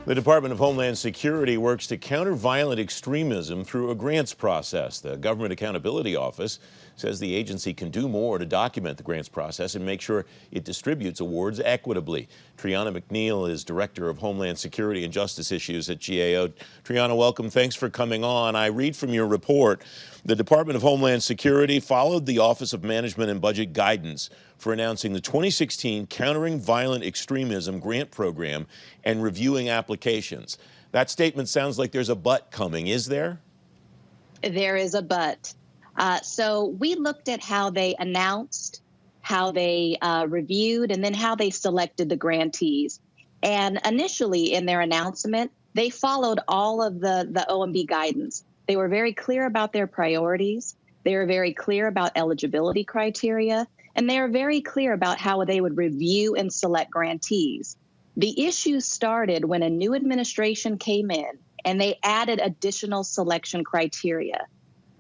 The Department of Homeland Security works to counter violent extremism through a grants process. The Government Accountability Office says the agency can do more to document the grants process and make sure it distributes awards equitably. Triana McNeil is Director of Homeland Security and Justice Issues at GAO. Triana, welcome. Thanks for coming on. I read from your report, the Department of Homeland Security followed the Office of Management and Budget guidance for announcing the 2016 Countering Violent Extremism Grant Program and reviewing applications. That statement sounds like there's a but coming. Is there? There is a but. So we looked at how they announced, how they reviewed, and then how they selected the grantees. And initially in their announcement, they followed all of the OMB guidance. They were very clear about their priorities. They were very clear about eligibility criteria. And they are very clear about how they would review and select grantees. The issue started when a new administration came in and they added additional selection criteria.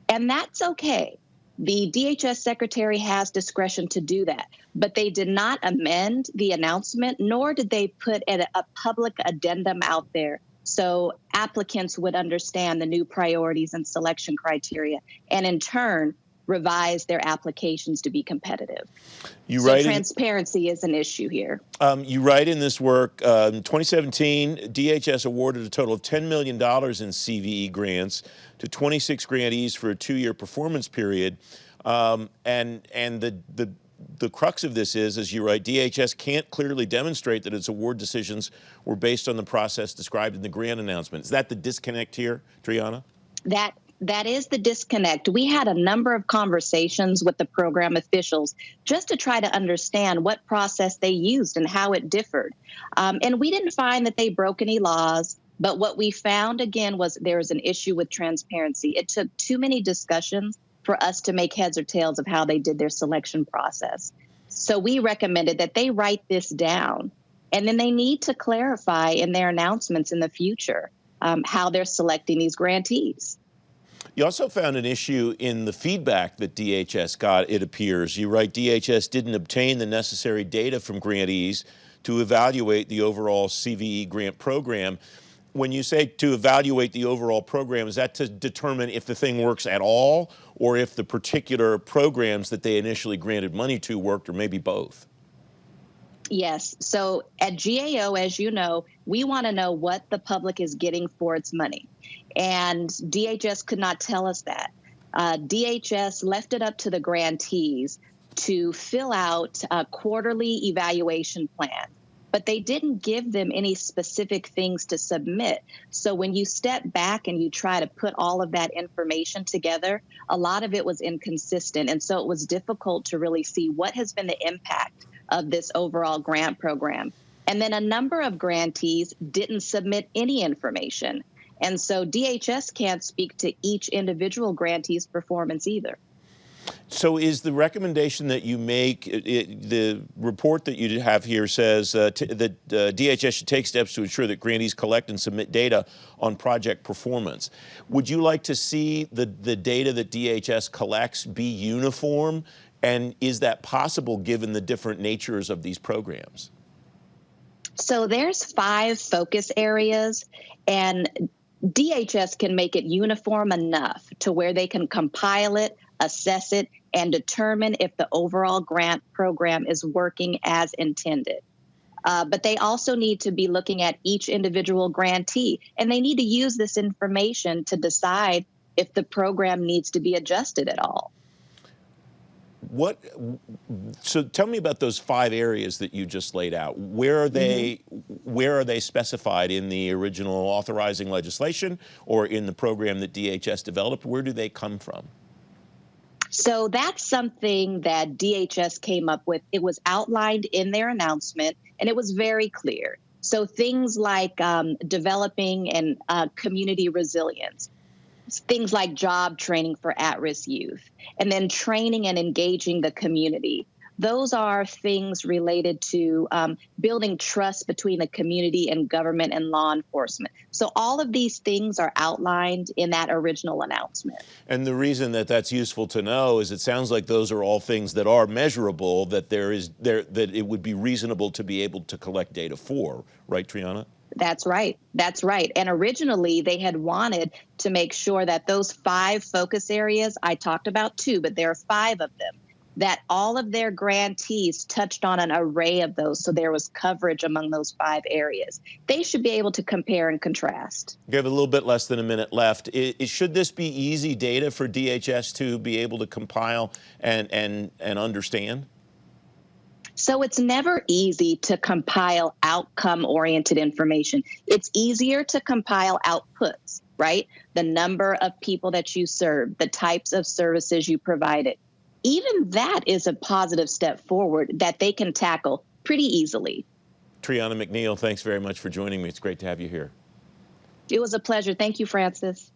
And that's okay. The DHS secretary has discretion to do that, but they did not amend the announcement, nor did they put a public addendum out there so applicants would understand the new priorities and selection criteria, and in turn, revise their applications to be competitive. Transparency is an issue here. You write in this work, in 2017, DHS awarded a total of $10 million in CVE grants to 26 grantees for a 2-year performance period. And the crux of this is, as you write, DHS can't clearly demonstrate that its award decisions were based on the process described in the grant announcement. Is that the disconnect here, Triana? That is the disconnect. We had a number of conversations with the program officials just to try to understand what process they used and how it differed. And we didn't find that they broke any laws, but what we found, again, was there was an issue with transparency. It took too many discussions for us to make heads or tails of how they did their selection process. So we recommended that they write this down, and then they need to clarify in their announcements in the future how they're selecting these grantees. You also found an issue in the feedback that DHS got, it appears. You write, DHS didn't obtain the necessary data from grantees to evaluate the overall CVE grant program. When you say to evaluate the overall program, is that to determine if the thing works at all, or if the particular programs that they initially granted money to worked, or maybe both? Yes. So at GAO, as you know, we want to know what the public is getting for its money. And DHS could not tell us that. DHS left it up to the grantees to fill out a quarterly evaluation plan, but they didn't give them any specific things to submit. So when you step back and you try to put all of that information together, a lot of it was inconsistent. And so it was difficult to really see what has been the impact of this overall grant program. And then a number of grantees didn't submit any information. And so DHS can't speak to each individual grantee's performance either. So is the recommendation that you make, the report that you have here says that DHS should take steps to ensure that grantees collect and submit data on project performance. Would you like to see the data that DHS collects be uniform? And is that possible given the different natures of these programs? So there's 5 focus areas, and DHS can make it uniform enough to where they can compile it, assess it, and determine if the overall grant program is working as intended. But they also need to be looking at each individual grantee, and they need to use this information to decide if the program needs to be adjusted at all. So tell me about those 5 areas that you just laid out. Where are they specified in the original authorizing legislation or in the program that DHS developed? Where do they come from? So that's something that DHS came up with. It was outlined in their announcement, and it was very clear. So things like developing and community resilience, things like job training for at-risk youth, and then training and engaging the community. Those are things related to building trust between the community and government and law enforcement. So all of these things are outlined in that original announcement. And the reason that that's useful to know is it sounds like those are all things that are measurable, that that it would be reasonable to be able to collect data for, right, Triana? That's right. That's right. And originally they had wanted to make sure that those 5 focus areas, I talked about 2, but there are 5 of them, that all of their grantees touched on an array of those. So there was coverage among those 5 areas. They should be able to compare and contrast. We have a little bit less than a minute left. Should this be easy data for DHS to be able to compile and understand? So it's never easy to compile outcome-oriented information. It's easier to compile outputs, right? The number of people that you serve, the types of services you provided. Even that is a positive step forward that they can tackle pretty easily. Triana McNeil, thanks very much for joining me. It's great to have you here. It was a pleasure. Thank you, Francis.